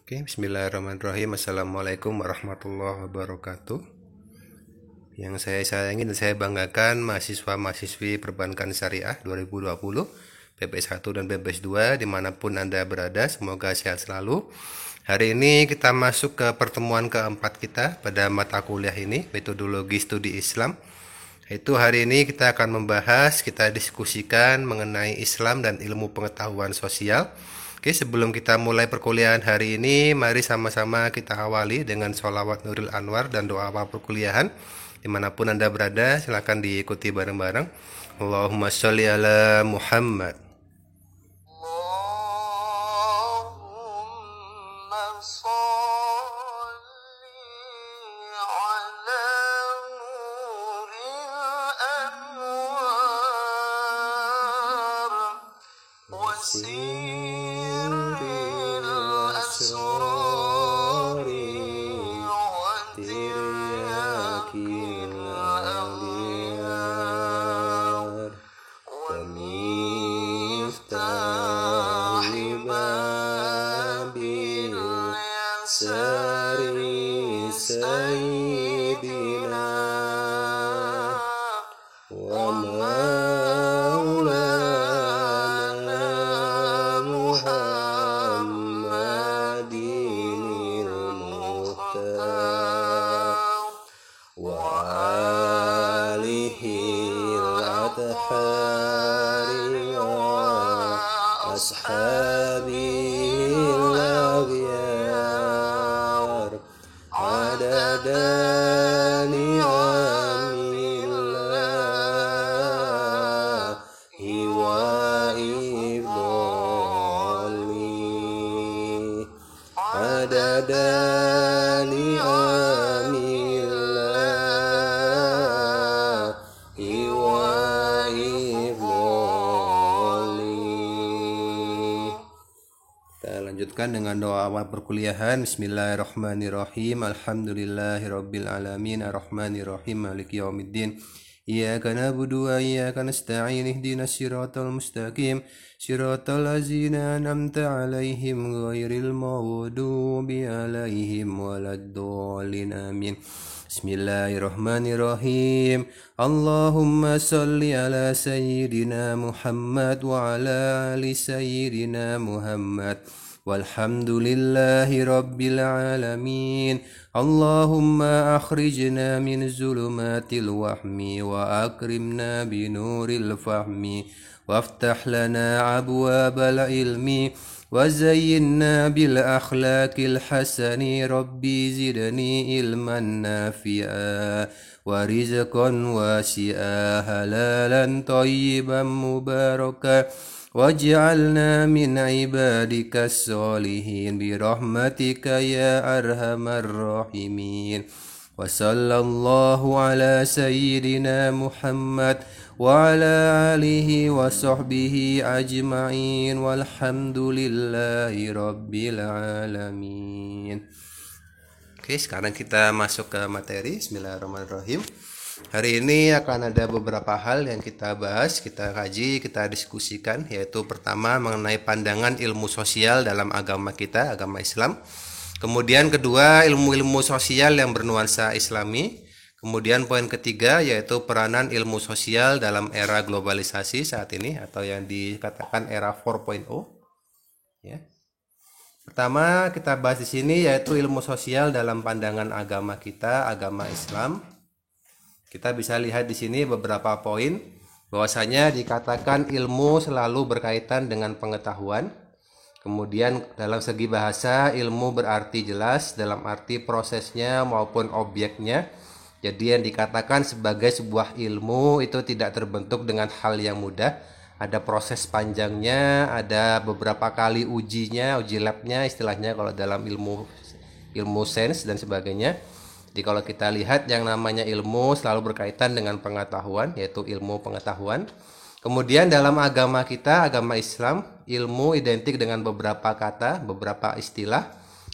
Oke, bismillahirrahmanirrahim. Assalamualaikum warahmatullahi wabarakatuh. Yang saya sayangi dan saya banggakan mahasiswa-mahasiswi Perbankan Syariah 2020, PPS 1 dan PPS 2 dimanapun Anda berada, semoga sehat selalu. Hari ini kita masuk ke pertemuan keempat kita pada mata kuliah ini, metodologi studi Islam. Itu hari ini kita akan membahas, kita diskusikan mengenai Islam dan ilmu pengetahuan sosial. Oke, sebelum kita mulai perkuliahan hari ini, mari sama-sama kita awali dengan sholawat Nurul Anwar dan doa awal perkuliahan. Dimanapun Anda berada, silakan diikuti bareng-bareng. Allahumma sholli ala Muhammad. Dengan doa awal perkuliahan. Bismillahirrahmanirrahim. Alhamdulillahirabbil alamin arrahmanirrahim maliki yaumiddin. Iyyaka na'budu wa iyyaka nasta'in ihdinas siratal mustaqim siratal ladzina an'amta 'alaihim ghairil maghdubi 'alaihim waladdallin amin. Bismillahirrahmanirrahim. Allahumma salli ala sayyidina Muhammad wa ala ali sayyidina Muhammad. Walhamdulillahi rabbil alamin. Allahumma akhrijna min zulumatil wahmi wa akrimna binuril fahmi waftah lana abwabal ilmi wa zayyinna bil akhlaqil hasani. Rabbi zidni ilman nafi'a wa rizqan wasi'a halalan thayyiban mubaraka waj'alna min ibadikas sholihin birahmatika ya arhamar rahimin. Wa sallallahu ala sayyidina Muhammad wa ala alihi wa sahbihi ajma'in walhamdulillahi rabbil alamin. Oke, sekarang kita masuk ke materi. Bismillahirrahmanirrahim. Hari ini akan ada beberapa hal yang kita bahas, kita kaji, kita diskusikan, yaitu pertama mengenai pandangan ilmu sosial dalam agama kita, agama Islam. Kemudian kedua, ilmu-ilmu sosial yang bernuansa Islami. Kemudian poin ketiga yaitu peranan ilmu sosial dalam era globalisasi saat ini atau yang dikatakan era 4.0. Ya. Pertama kita bahas di sini yaitu ilmu sosial dalam pandangan agama kita, agama Islam. Kita bisa lihat di sini beberapa poin bahwasanya dikatakan ilmu selalu berkaitan dengan pengetahuan. Kemudian dalam segi bahasa ilmu berarti jelas dalam arti prosesnya maupun objeknya. Jadi yang dikatakan sebagai sebuah ilmu itu tidak terbentuk dengan hal yang mudah. Ada proses panjangnya, ada beberapa kali ujinya, uji labnya istilahnya kalau dalam ilmu sains dan sebagainya. Jadi kalau kita lihat yang namanya ilmu selalu berkaitan dengan pengetahuan, yaitu ilmu pengetahuan. Kemudian dalam agama kita, agama Islam, ilmu identik dengan beberapa kata, beberapa istilah.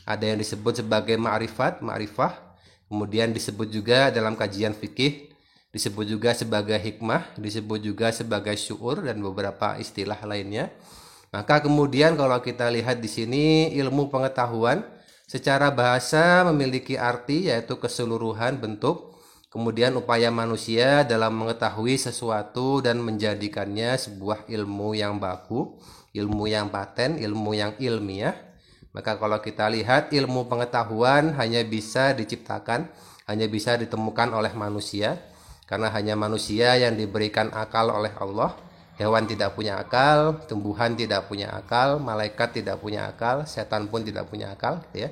Ada yang disebut sebagai ma'rifah. Kemudian disebut juga dalam kajian fikih, disebut juga sebagai hikmah, disebut juga sebagai syu'ur dan beberapa istilah lainnya. Maka kemudian kalau kita lihat di sini ilmu pengetahuan Secara bahasa memiliki arti yaitu keseluruhan bentuk, kemudian upaya manusia dalam mengetahui sesuatu dan menjadikannya sebuah ilmu yang baku, ilmu yang paten, ilmu yang ilmiah. Maka kalau kita lihat ilmu pengetahuan hanya bisa diciptakan, hanya bisa ditemukan oleh manusia, karena hanya manusia yang diberikan akal oleh Allah. Hewan tidak punya akal, tumbuhan tidak punya akal, malaikat tidak punya akal, setan pun tidak punya akal, ya.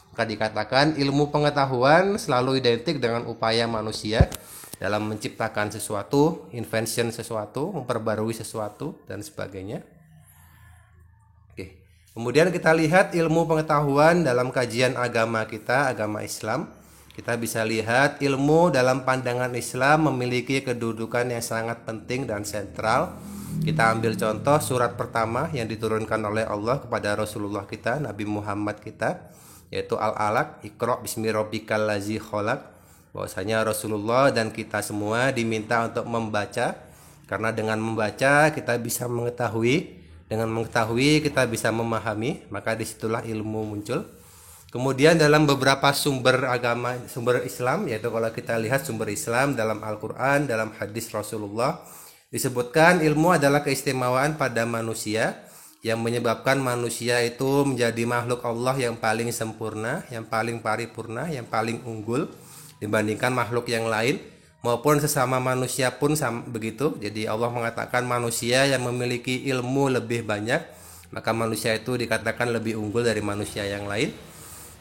Maka dikatakan ilmu pengetahuan selalu identik dengan upaya manusia dalam menciptakan sesuatu, invention sesuatu, memperbarui sesuatu dan sebagainya. Oke. Kemudian kita lihat ilmu pengetahuan dalam kajian agama kita, agama Islam. Kita bisa lihat ilmu dalam pandangan Islam memiliki kedudukan yang sangat penting dan sentral. Kita ambil contoh surat pertama yang diturunkan oleh Allah kepada Rasulullah kita, Nabi Muhammad kita, yaitu Al-Alaq, Iqra bismi rabbikal ladzi khalaq. Bahwasanya Rasulullah dan kita semua diminta untuk membaca, karena dengan membaca kita bisa mengetahui, dengan mengetahui kita bisa memahami, maka disitulah ilmu muncul. Kemudian dalam beberapa sumber agama, sumber Islam, yaitu kalau kita lihat sumber Islam dalam Al-Quran, dalam hadis Rasulullah, disebutkan ilmu adalah keistimewaan pada manusia yang menyebabkan manusia itu menjadi makhluk Allah yang paling sempurna, yang paling paripurna, yang paling unggul dibandingkan makhluk yang lain, maupun sesama manusia pun begitu. Jadi Allah mengatakan manusia yang memiliki ilmu lebih banyak, maka manusia itu dikatakan lebih unggul dari manusia yang lain.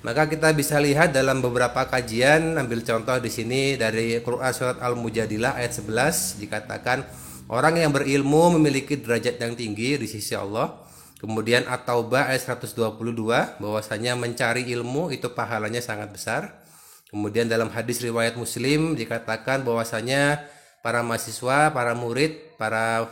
Maka kita bisa lihat dalam beberapa kajian, ambil contoh di sini dari Quran surat Al-Mujadilah ayat 11, dikatakan orang yang berilmu memiliki derajat yang tinggi di sisi Allah. Kemudian At-Taubah ayat 122, bahwasanya mencari ilmu itu pahalanya sangat besar. Kemudian dalam hadis riwayat Muslim dikatakan bahwasanya para mahasiswa, para murid, para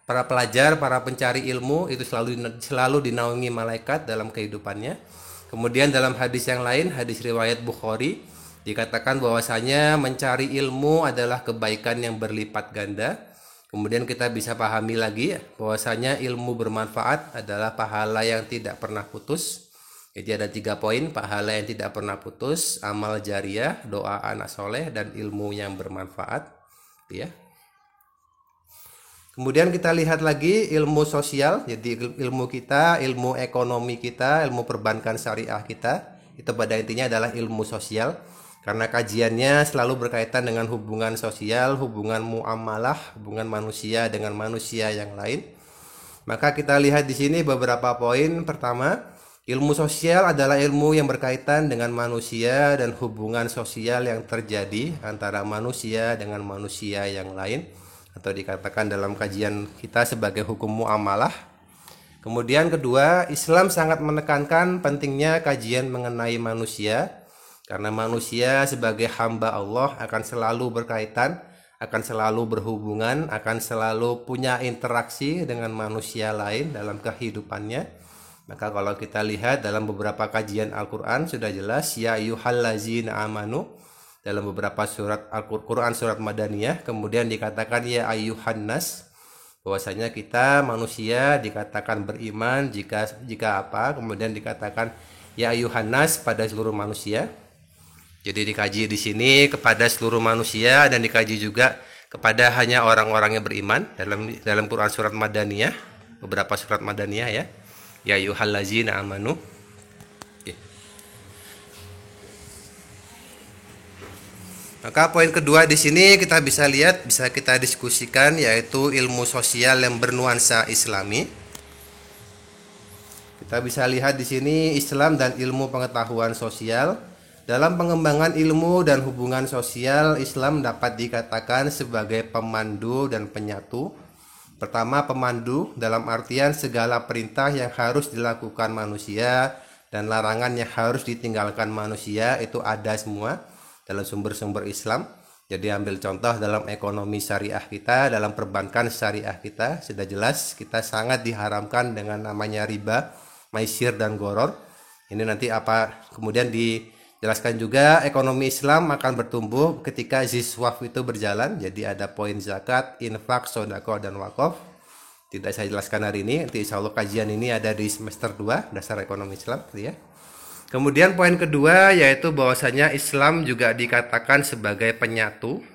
pelajar, para pencari ilmu itu selalu dinaungi malaikat dalam kehidupannya. Kemudian dalam hadis yang lain, hadis riwayat Bukhari, dikatakan bahwasanya mencari ilmu adalah kebaikan yang berlipat ganda. Kemudian kita bisa pahami lagi bahwasanya ilmu bermanfaat adalah pahala yang tidak pernah putus. Jadi ada 3 poin: pahala yang tidak pernah putus, amal jariah, doa anak soleh, dan ilmu yang bermanfaat, ya. Kemudian kita lihat lagi ilmu sosial, jadi ilmu kita, ilmu ekonomi kita, ilmu perbankan syariah kita, itu pada intinya adalah ilmu sosial, karena kajiannya selalu berkaitan dengan hubungan sosial, hubungan muamalah, hubungan manusia dengan manusia yang lain. Maka kita lihat di sini beberapa poin. Pertama, ilmu sosial adalah ilmu yang berkaitan dengan manusia dan hubungan sosial yang terjadi antara manusia dengan manusia yang lain, atau dikatakan dalam kajian kita sebagai hukum muamalah. Kemudian kedua, Islam sangat menekankan pentingnya kajian mengenai manusia, karena manusia sebagai hamba Allah akan selalu berkaitan, akan selalu berhubungan, akan selalu punya interaksi dengan manusia lain dalam kehidupannya. Maka kalau kita lihat dalam beberapa kajian Al-Quran sudah jelas, ya ayyuhallazina amanu, dalam beberapa surat Al-Quran surat Madaniyah, kemudian dikatakan ya ayyuhan nas, bahwasanya kita manusia dikatakan beriman jika apa, kemudian dikatakan ya ayyuhan nas pada seluruh manusia. Jadi dikaji di sini kepada seluruh manusia dan dikaji juga kepada hanya orang-orang yang beriman dalam Quran surat Madaniyah, beberapa surat Madaniyah, ya. Ya ayyuhallazina amanu. Maka poin kedua di sini kita bisa lihat, bisa kita diskusikan, yaitu ilmu sosial yang bernuansa Islami. Kita bisa lihat di sini Islam dan ilmu pengetahuan sosial. Dalam pengembangan ilmu dan hubungan sosial, Islam dapat dikatakan sebagai pemandu dan penyatu. Pertama, pemandu dalam artian segala perintah yang harus dilakukan manusia dan larangan yang harus ditinggalkan manusia itu ada semua dalam sumber-sumber Islam. Jadi ambil contoh dalam ekonomi syariah kita, dalam perbankan syariah kita, sudah jelas kita sangat diharamkan dengan namanya riba, maisir, dan goror. Ini nanti apa kemudian dijelaskan juga ekonomi Islam akan bertumbuh ketika ziswaf itu berjalan. Jadi ada poin zakat, infak, sedekah, dan wakaf. Tidak saya jelaskan hari ini, nanti insya Allah kajian ini ada di semester 2 dasar ekonomi Islam, ya. Kemudian poin kedua yaitu bahwasanya Islam juga dikatakan sebagai penyatu.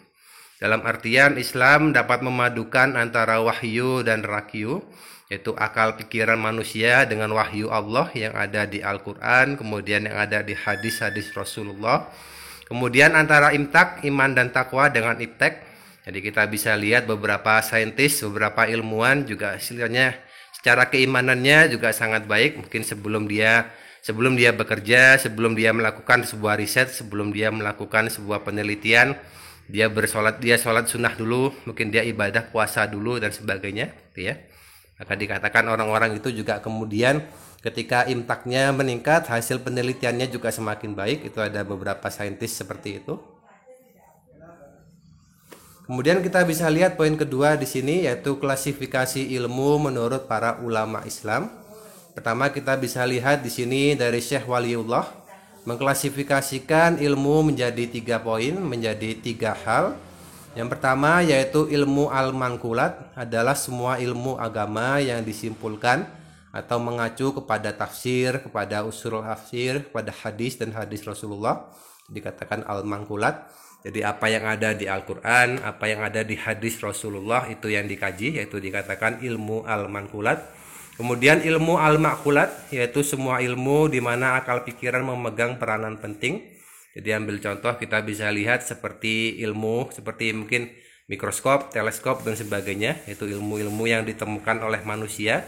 Dalam artian Islam dapat memadukan antara wahyu dan rakyu, yaitu akal pikiran manusia dengan wahyu Allah yang ada di Al-Quran, kemudian yang ada di hadis-hadis Rasulullah. Kemudian antara imtak, iman dan takwa dengan iptek. Jadi kita bisa lihat beberapa saintis, beberapa ilmuwan juga istilahnya secara keimanannya juga sangat baik. Mungkin sebelum dia bekerja, sebelum dia melakukan sebuah riset, sebelum dia melakukan sebuah penelitian, dia sholat sunnah dulu, mungkin dia ibadah puasa dulu dan sebagainya, gitu ya. Maka dikatakan orang-orang itu juga kemudian ketika imtaknya meningkat, hasil penelitiannya juga semakin baik. Itu ada beberapa saintis seperti itu. Kemudian kita bisa lihat poin kedua di sini yaitu klasifikasi ilmu menurut para ulama Islam. Pertama kita bisa lihat di sini dari Syekh Waliullah mengklasifikasikan ilmu menjadi 3 poin, menjadi 3 hal. Yang pertama yaitu ilmu al-manqulat adalah semua ilmu agama yang disimpulkan atau mengacu kepada tafsir, kepada usul tafsir, kepada hadis dan hadis Rasulullah. Dikatakan al-manqulat. Jadi apa yang ada di Al-Quran, apa yang ada di hadis Rasulullah itu yang dikaji, yaitu dikatakan ilmu al-manqulat. Kemudian ilmu al-ma'qulat yaitu semua ilmu di mana akal pikiran memegang peranan penting. Jadi ambil contoh kita bisa lihat seperti ilmu seperti mungkin mikroskop, teleskop dan sebagainya, yaitu ilmu-ilmu yang ditemukan oleh manusia,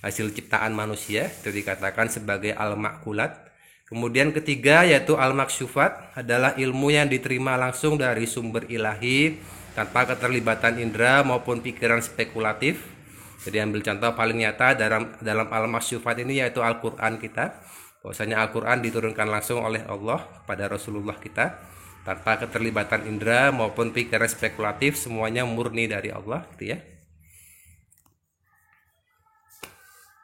hasil ciptaan manusia, itu dikatakan sebagai al-ma'qulat. Kemudian ketiga yaitu al-maksyufat adalah ilmu yang diterima langsung dari sumber ilahi tanpa keterlibatan indera maupun pikiran spekulatif. Jadi ambil contoh paling nyata dalam al-maksyufat ini yaitu Al-Quran kita. Bahwasanya Al-Quran diturunkan langsung oleh Allah kepada Rasulullah kita tanpa keterlibatan indera maupun pikiran spekulatif, semuanya murni dari Allah, gitu ya.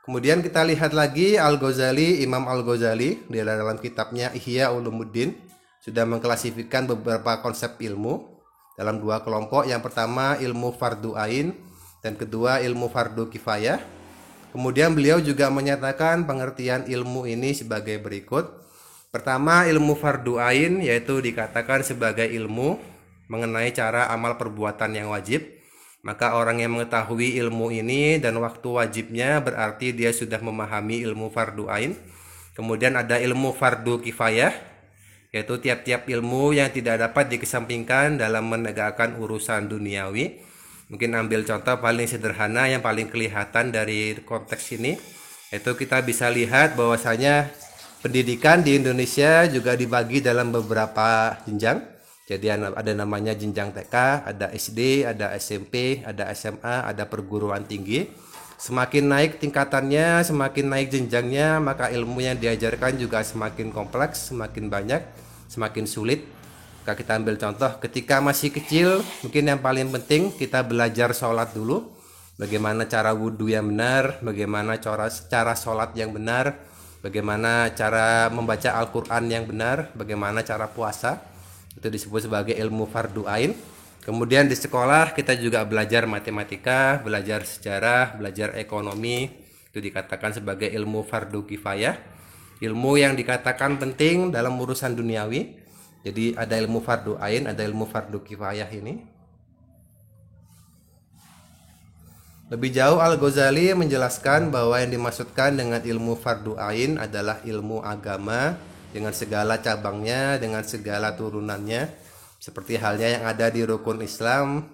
Kemudian kita lihat lagi Al-Ghazali, Imam Al-Ghazali di dalam kitabnya Ihya Ulumuddin sudah mengklasifikasikan beberapa konsep ilmu dalam 2 kelompok. Yang pertama ilmu fardu ain dan kedua ilmu fardu kifayah. Kemudian beliau juga menyatakan pengertian ilmu ini sebagai berikut. Pertama, ilmu fardu ain yaitu dikatakan sebagai ilmu mengenai cara amal perbuatan yang wajib. Maka orang yang mengetahui ilmu ini dan waktu wajibnya berarti dia sudah memahami ilmu fardu ain. Kemudian ada ilmu fardu kifayah yaitu tiap-tiap ilmu yang tidak dapat dikesampingkan dalam menegakkan urusan duniawi. Mungkin ambil contoh paling sederhana yang paling kelihatan dari konteks ini, yaitu kita bisa lihat bahwasanya pendidikan di Indonesia juga dibagi dalam beberapa jenjang. Jadi ada namanya jenjang TK, ada SD, ada SMP, ada SMA, ada perguruan tinggi. Semakin naik tingkatannya, semakin naik jenjangnya, maka ilmu yang diajarkan juga semakin kompleks, semakin banyak, semakin sulit. Kita ambil contoh ketika masih kecil, mungkin yang paling penting kita belajar sholat dulu, bagaimana cara wudhu yang benar, bagaimana cara sholat yang benar, bagaimana cara membaca Al-Quran yang benar, bagaimana cara puasa, itu disebut sebagai ilmu fardu ain. Kemudian di sekolah kita juga belajar matematika, belajar sejarah, belajar ekonomi, itu dikatakan sebagai ilmu fardu kifayah, ilmu yang dikatakan penting dalam urusan duniawi. Jadi ada ilmu fardu ain, ada ilmu fardu kifayah ini. Lebih jauh Al-Ghazali menjelaskan bahwa yang dimaksudkan dengan ilmu fardu ain adalah ilmu agama dengan segala cabangnya, dengan segala turunannya, seperti halnya yang ada di rukun Islam,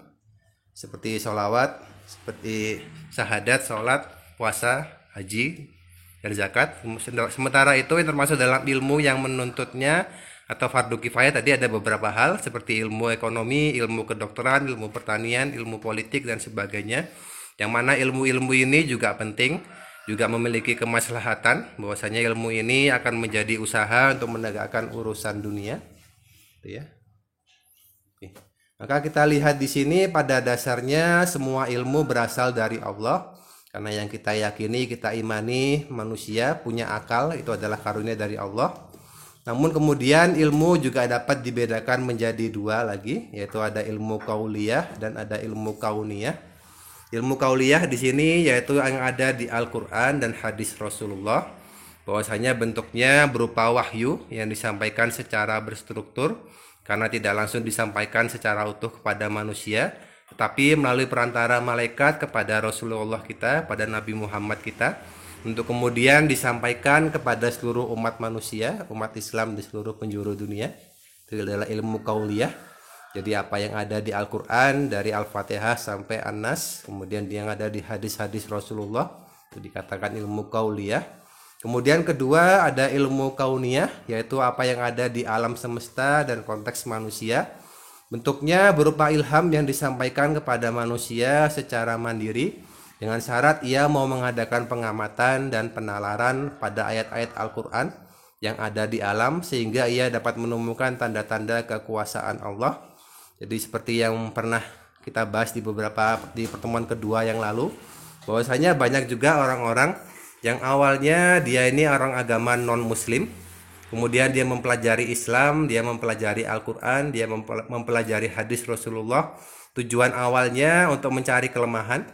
seperti sholawat, seperti syahadat, sholat, puasa, haji, dan zakat. Sementara itu yang termasuk dalam ilmu yang menuntutnya atau fardu kifayah tadi ada beberapa hal seperti ilmu ekonomi, ilmu kedokteran, ilmu pertanian, ilmu politik dan sebagainya. Yang mana ilmu-ilmu ini juga penting, juga memiliki kemaslahatan, bahwasanya ilmu ini akan menjadi usaha untuk menegakkan urusan dunia. Itu ya. Oke. Maka kita lihat di sini pada dasarnya semua ilmu berasal dari Allah. Karena yang kita yakini, kita imani manusia punya akal, itu adalah karunia dari Allah. Namun kemudian ilmu juga dapat dibedakan menjadi 2 lagi, yaitu ada ilmu kauliyah dan ada ilmu kauniyah. Ilmu kauliyah di sini yaitu yang ada di Al-Quran dan hadis Rasulullah. bahwasanya bentuknya berupa wahyu yang disampaikan secara berstruktur karena tidak langsung disampaikan secara utuh kepada manusia, tetapi melalui perantara malaikat kepada Rasulullah kita, pada Nabi Muhammad kita, untuk kemudian disampaikan kepada seluruh umat manusia, umat Islam di seluruh penjuru dunia. Itu adalah ilmu kauliyah. Jadi apa yang ada di Al-Quran dari Al-Fatihah sampai An-Nas, kemudian yang ada di hadis-hadis Rasulullah, itu dikatakan ilmu kauliyah. Kemudian kedua ada ilmu kauniyah, yaitu apa yang ada di alam semesta dan konteks manusia. Bentuknya berupa ilham yang disampaikan kepada manusia secara mandiri, dengan syarat ia mau mengadakan pengamatan dan penalaran pada ayat-ayat Al-Quran yang ada di alam, sehingga ia dapat menemukan tanda-tanda kekuasaan Allah. Jadi seperti yang pernah kita bahas di pertemuan kedua yang lalu, bahwasanya banyak juga orang-orang yang awalnya dia ini orang agama non muslim, kemudian dia mempelajari Islam, dia mempelajari Al-Quran, dia mempelajari hadis Rasulullah. Tujuan awalnya untuk mencari kelemahan.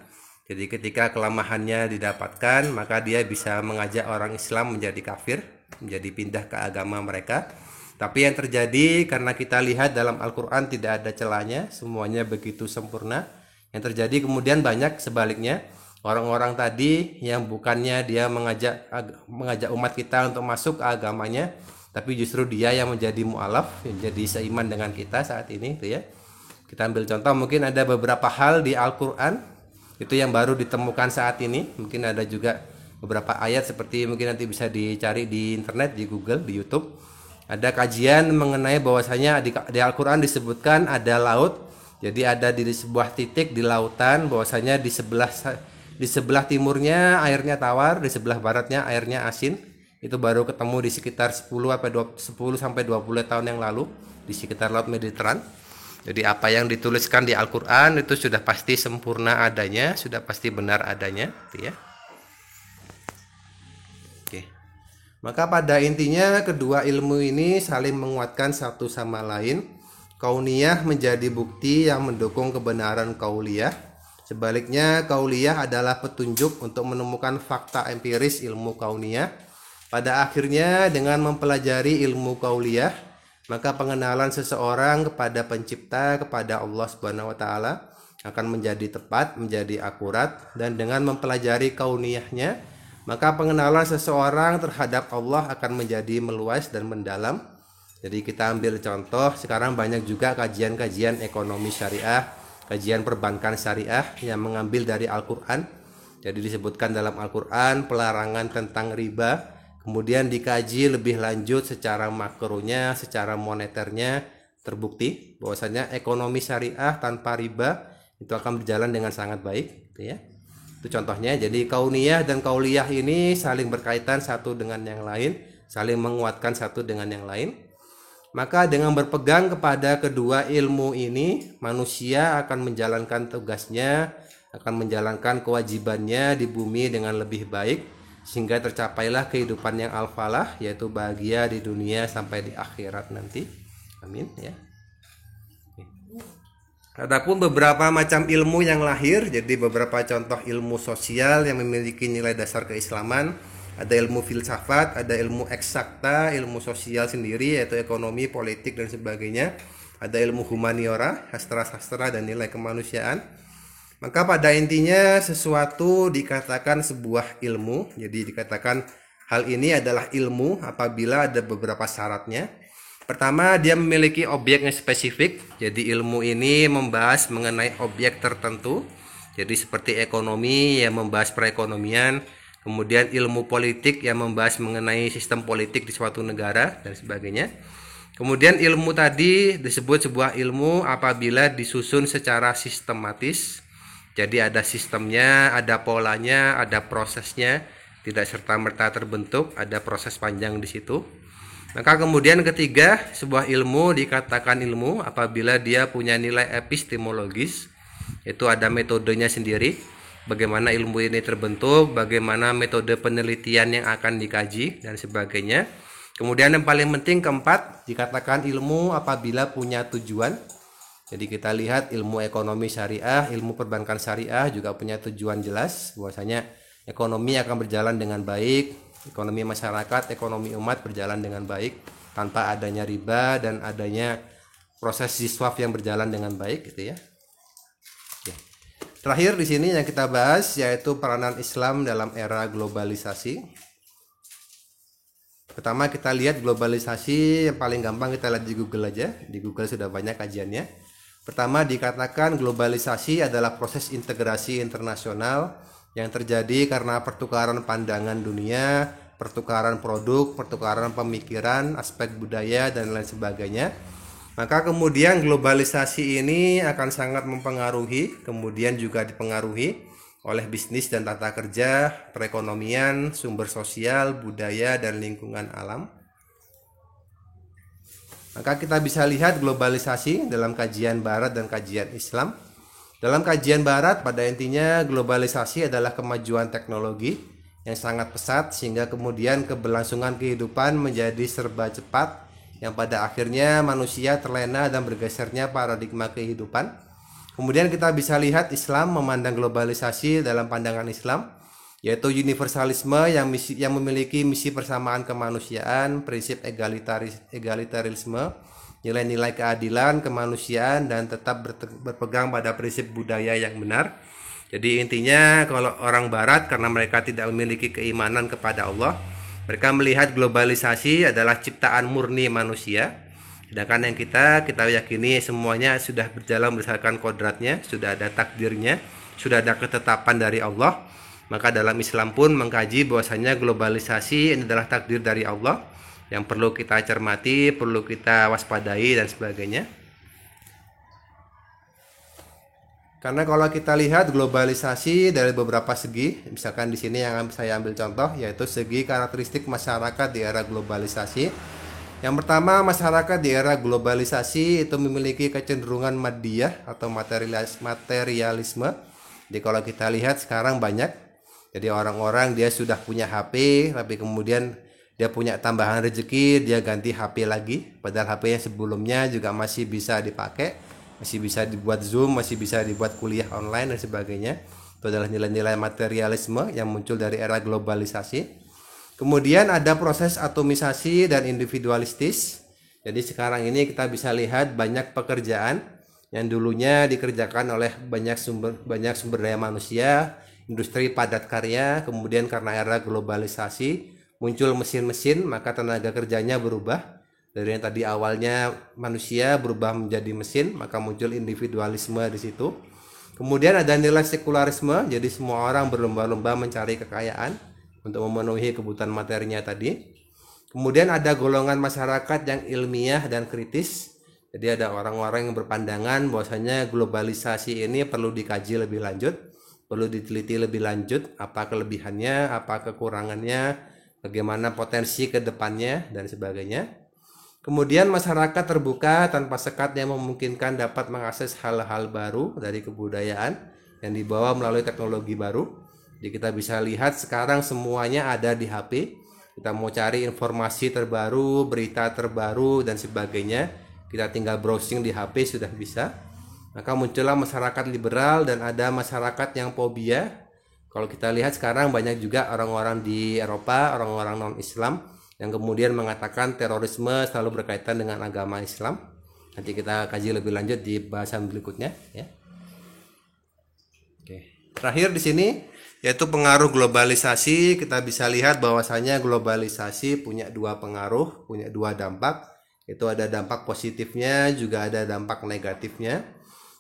Jadi ketika kelemahannya didapatkan, maka dia bisa mengajak orang Islam menjadi kafir, menjadi pindah ke agama mereka. Tapi yang terjadi karena kita lihat dalam Al-Quran tidak ada celahnya, semuanya begitu sempurna. Yang terjadi kemudian banyak sebaliknya, orang-orang tadi yang bukannya dia mengajak umat kita untuk masuk ke agamanya, tapi justru dia yang menjadi mu'alaf, menjadi seiman dengan kita saat ini, gitu ya. Kita ambil contoh, mungkin ada beberapa hal di Al-Quran itu yang baru ditemukan saat ini. Mungkin ada juga beberapa ayat seperti mungkin nanti bisa dicari di internet, di Google, di YouTube. Ada kajian mengenai bahwasanya di Al-Quran disebutkan ada laut. Jadi ada di sebuah titik di lautan, bahwasanya di sebelah timurnya airnya tawar, di sebelah baratnya airnya asin. Itu baru ketemu di sekitar 10 sampai 20 tahun yang lalu di sekitar laut Mediteran. Jadi apa yang dituliskan di Al-Quran itu sudah pasti sempurna adanya, sudah pasti benar adanya, gitu ya. Oke. Maka pada intinya kedua ilmu ini saling menguatkan satu sama lain. Kauniyah menjadi bukti yang mendukung kebenaran kauliyah. Sebaliknya kauliyah adalah petunjuk untuk menemukan fakta empiris ilmu kauniyah. Pada akhirnya dengan mempelajari ilmu kauliyah, maka pengenalan seseorang kepada pencipta, kepada Allah Subhanahu wa taala akan menjadi tepat, menjadi akurat. Dan dengan mempelajari kauniyahnya, maka pengenalan seseorang terhadap Allah akan menjadi meluas dan mendalam. Jadi kita ambil contoh, sekarang banyak juga kajian-kajian ekonomi syariah, kajian perbankan syariah yang mengambil dari Al-Quran. Jadi disebutkan dalam Al-Quran pelarangan tentang riba, kemudian dikaji lebih lanjut secara makronya, secara moneternya, terbukti bahwasanya ekonomi syariah tanpa riba itu akan berjalan dengan sangat baik, gitu ya. Itu contohnya. Jadi kauniyah dan kauliyah ini saling berkaitan satu dengan yang lain, saling menguatkan satu dengan yang lain. Maka dengan berpegang kepada kedua ilmu ini, manusia akan menjalankan tugasnya, akan menjalankan kewajibannya di bumi dengan lebih baik, sehingga tercapailah kehidupan yang al-falah, yaitu bahagia di dunia sampai di akhirat nanti. Amin ya. Adapun beberapa macam ilmu yang lahir, jadi beberapa contoh ilmu sosial yang memiliki nilai dasar keislaman. Ada ilmu filsafat, ada ilmu eksakta, ilmu sosial sendiri yaitu ekonomi, politik dan sebagainya. Ada ilmu humaniora, sastra-sastra dan nilai kemanusiaan. Maka pada intinya sesuatu dikatakan sebuah ilmu. Jadi dikatakan hal ini adalah ilmu apabila ada beberapa syaratnya. Pertama, dia memiliki objek yang spesifik. Jadi ilmu ini membahas mengenai objek tertentu. Jadi seperti ekonomi yang membahas perekonomian, kemudian ilmu politik yang membahas mengenai sistem politik di suatu negara dan sebagainya. Kemudian ilmu tadi disebut sebuah ilmu apabila disusun secara sistematis. Jadi ada sistemnya, ada polanya, ada prosesnya, tidak serta-merta terbentuk, ada proses panjang di situ. Maka kemudian ketiga, sebuah ilmu dikatakan ilmu apabila dia punya nilai epistemologis, itu ada metodenya sendiri, bagaimana ilmu ini terbentuk, bagaimana metode penelitian yang akan dikaji dan sebagainya. Kemudian yang paling penting keempat, dikatakan ilmu apabila punya tujuan. Jadi kita lihat ilmu ekonomi syariah, ilmu perbankan syariah juga punya tujuan jelas, bahwasanya ekonomi akan berjalan dengan baik, Ekonomi masyarakat, ekonomi umat berjalan dengan baik tanpa adanya riba dan adanya proses ziswaf yang berjalan dengan baik gitu ya. Oke. Terakhir di sini yang kita bahas yaitu peranan Islam dalam era globalisasi. Pertama kita lihat globalisasi, yang paling gampang kita lihat di Google aja. Di Google sudah banyak kajiannya. Pertama dikatakan globalisasi adalah proses integrasi internasional yang terjadi karena pertukaran pandangan dunia, pertukaran produk, pertukaran pemikiran, aspek budaya dan lain sebagainya. Maka kemudian globalisasi ini akan sangat mempengaruhi, kemudian juga dipengaruhi oleh bisnis dan tata kerja, perekonomian, sumber sosial, budaya dan lingkungan alam. Maka kita bisa lihat globalisasi dalam kajian barat dan kajian Islam. Dalam kajian barat pada intinya globalisasi adalah kemajuan teknologi yang sangat pesat sehingga kemudian keberlangsungan kehidupan menjadi serba cepat yang pada akhirnya manusia terlena dan bergesernya paradigma kehidupan. Kemudian kita bisa lihat Islam memandang globalisasi dalam pandangan Islam yaitu universalisme yang memiliki misi persamaan kemanusiaan, prinsip egalitarisme, nilai-nilai keadilan, kemanusiaan, dan tetap berpegang pada prinsip budaya yang benar. Jadi intinya kalau orang barat karena mereka tidak memiliki keimanan kepada Allah, mereka melihat globalisasi adalah ciptaan murni manusia. Sedangkan yang kita yakini semuanya sudah berjalan berdasarkan kodratnya, sudah ada takdirnya, sudah ada ketetapan dari Allah. Maka dalam Islam pun mengkaji bahwasanya globalisasi ini adalah takdir dari Allah yang perlu kita cermati, perlu kita waspadai dan sebagainya. Karena kalau kita lihat globalisasi dari beberapa segi, misalkan di sini yang saya ambil contoh yaitu segi karakteristik masyarakat di era globalisasi. Yang pertama, masyarakat di era globalisasi itu memiliki kecenderungan maddiyah atau materialisme. Jadi kalau kita lihat sekarang banyak, jadi orang-orang dia sudah punya HP, tapi kemudian dia punya tambahan rezeki, dia ganti HP lagi, padahal HP yang sebelumnya juga masih bisa dipakai, masih bisa dibuat Zoom, masih bisa dibuat kuliah online dan sebagainya. Itu adalah nilai-nilai materialisme yang muncul dari era globalisasi. Kemudian ada proses atomisasi dan individualistis. Jadi sekarang ini kita bisa lihat banyak pekerjaan yang dulunya dikerjakan oleh banyak sumber daya manusia, industri padat karya, kemudian karena era globalisasi muncul mesin-mesin, maka tenaga kerjanya berubah. Dari yang tadi awalnya manusia berubah menjadi mesin, maka muncul individualisme di situ. Kemudian ada nilai sekularisme, jadi semua orang berlomba-lomba mencari kekayaan untuk memenuhi kebutuhan materinya tadi. Kemudian ada golongan masyarakat yang ilmiah dan kritis. Jadi ada orang-orang yang berpandangan bahwasanya globalisasi ini perlu dikaji lebih lanjut, perlu diteliti lebih lanjut, apa kelebihannya, apa kekurangannya, bagaimana potensi ke depannya dan sebagainya. Kemudian masyarakat terbuka tanpa sekat yang memungkinkan dapat mengakses hal-hal baru dari kebudayaan yang dibawa melalui teknologi baru. Jadi kita bisa lihat sekarang semuanya ada di HP. Kita mau cari informasi terbaru, berita terbaru dan sebagainya, kita tinggal browsing di HP sudah bisa. Maka muncullah masyarakat liberal dan ada masyarakat yang fobia. Kalau kita lihat sekarang banyak juga orang-orang di Eropa, orang-orang non-Islam yang kemudian mengatakan terorisme selalu berkaitan dengan agama Islam. Nanti kita kaji lebih lanjut di bahasan berikutnya ya. Oke. Terakhir di sini yaitu pengaruh globalisasi. Kita bisa lihat bahwasanya globalisasi punya dua pengaruh, punya dua dampak. Itu ada dampak positifnya, juga ada dampak negatifnya.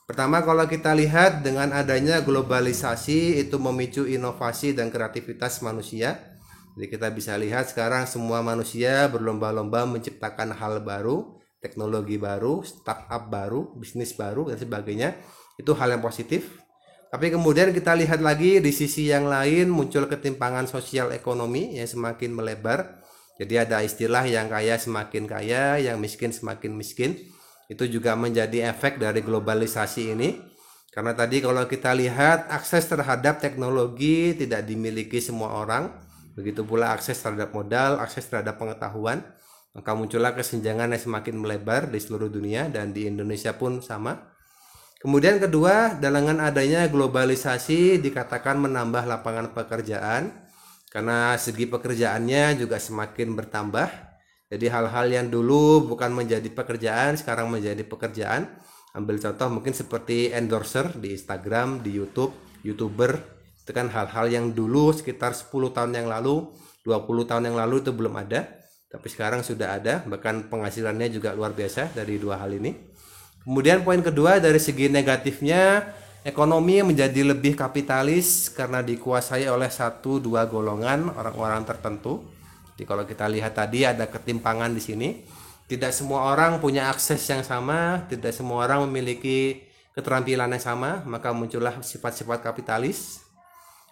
Pertama, kalau kita lihat dengan adanya globalisasi itu memicu inovasi dan kreativitas manusia. Jadi kita bisa lihat sekarang semua manusia berlomba-lomba menciptakan hal baru, teknologi baru, startup baru, bisnis baru dan sebagainya. Itu hal yang positif. Tapi kemudian kita lihat lagi di sisi yang lain muncul ketimpangan sosial ekonomi yang semakin melebar. Jadi ada istilah yang kaya semakin kaya, yang miskin semakin miskin. Itu juga menjadi efek dari globalisasi ini. Karena tadi kalau kita lihat akses terhadap teknologi tidak dimiliki semua orang. Begitu pula akses terhadap modal, akses terhadap pengetahuan. Maka muncullah kesenjangan yang semakin melebar di seluruh dunia dan di Indonesia pun sama. Kemudian kedua, dengan adanya globalisasi dikatakan menambah lapangan pekerjaan. karena segi pekerjaannya juga semakin bertambah. Jadi hal-hal yang dulu bukan menjadi pekerjaan sekarang menjadi pekerjaan. Ambil contoh mungkin seperti endorser di Instagram, di YouTube, YouTuber. Itu kan hal-hal yang dulu sekitar 10 tahun yang lalu, 20 tahun yang lalu itu belum ada. Tapi sekarang sudah ada, bahkan penghasilannya juga luar biasa dari dua hal ini. Kemudian poin kedua dari segi negatifnya, ekonomi menjadi lebih kapitalis karena dikuasai oleh 1-2 golongan orang-orang tertentu. Jadi kalau kita lihat tadi ada ketimpangan di sini. Tidak semua orang punya akses yang sama, tidak semua orang memiliki keterampilan yang sama, maka muncullah sifat-sifat kapitalis.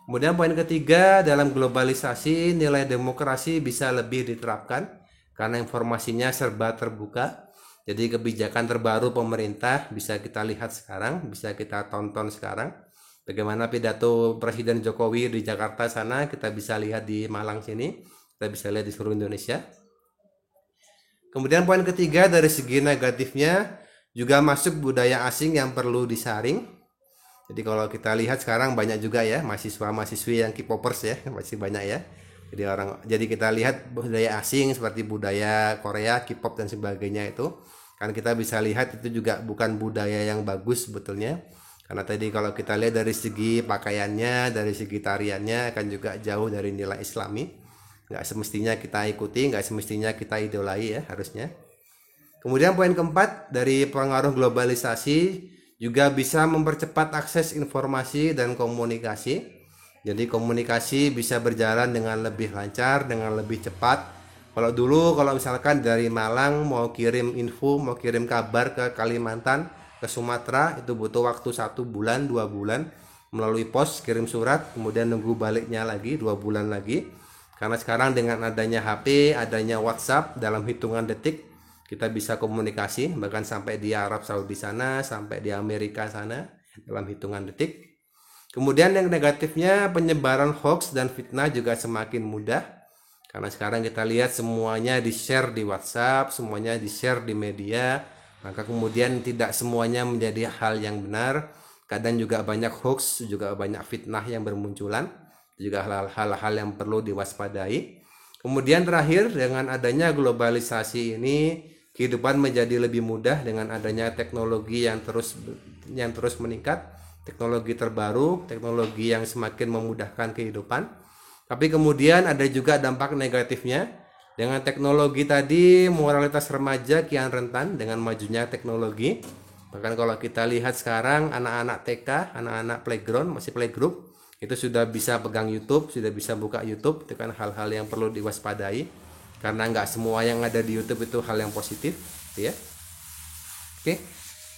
Kemudian poin ketiga, dalam globalisasi nilai demokrasi bisa lebih diterapkan karena informasinya serba terbuka. Jadi kebijakan terbaru pemerintah bisa kita lihat sekarang, bisa kita tonton sekarang. Bagaimana pidato Presiden Jokowi di Jakarta sana, kita bisa lihat di Malang sini, kita bisa lihat di seluruh Indonesia. Kemudian poin ketiga dari segi negatifnya juga masuk budaya asing yang perlu disaring. Jadi kalau kita lihat sekarang banyak juga ya mahasiswa-mahasiswi yang K-popers ya, masih banyak ya. Jadi kita lihat budaya asing seperti budaya Korea, K-pop dan sebagainya itu. Kan kita bisa lihat itu juga bukan budaya yang bagus sebetulnya. Karena tadi kalau kita lihat dari segi pakaiannya, dari segi tariannya kan juga jauh dari nilai Islami. Nggak semestinya kita ikuti, nggak semestinya kita idolai ya harusnya. Kemudian poin keempat, dari pengaruh globalisasi juga bisa mempercepat akses informasi dan komunikasi. Jadi komunikasi bisa berjalan dengan lebih lancar, dengan lebih cepat. Kalau dulu kalau misalkan dari Malang mau kirim info, mau kirim kabar ke Kalimantan, ke Sumatera, itu butuh waktu 1 bulan, 2 bulan melalui pos, kirim surat, kemudian nunggu baliknya lagi 2 bulan lagi. Karena sekarang dengan adanya HP, adanya WhatsApp, dalam hitungan detik kita bisa komunikasi, bahkan sampai di Arab Saudi sana, sampai di Amerika sana, dalam hitungan detik. Kemudian yang negatifnya, penyebaran hoax dan fitnah juga semakin mudah. Karena sekarang kita lihat semuanya di-share di WhatsApp, semuanya di-share di media, maka kemudian tidak semuanya menjadi hal yang benar. Kadang juga banyak hoax, juga banyak fitnah yang bermunculan. Juga hal-hal yang perlu diwaspadai. Kemudian terakhir, dengan adanya globalisasi ini kehidupan menjadi lebih mudah dengan adanya teknologi yang terus meningkat, teknologi terbaru, teknologi yang semakin memudahkan kehidupan. Tapi kemudian ada juga dampak negatifnya. Dengan teknologi tadi, moralitas remaja kian rentan dengan majunya teknologi. Bahkan kalau kita lihat sekarang anak-anak TK, anak-anak playground, masih playgroup, itu sudah bisa pegang YouTube, sudah bisa buka YouTube. Itu kan hal-hal yang perlu diwaspadai karena nggak semua yang ada di YouTube itu hal yang positif, ya. Oke,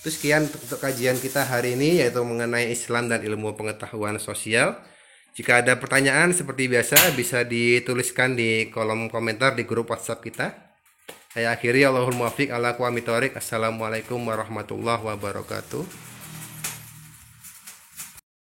itu sekian untuk kajian kita hari ini, yaitu mengenai Islam dan ilmu pengetahuan sosial. Jika ada pertanyaan seperti biasa bisa dituliskan di kolom komentar di grup WhatsApp kita. Saya akhiri, Allahul muwaffiq ala aqwamit thoriq. Assalamualaikum warahmatullahi wabarakatuh.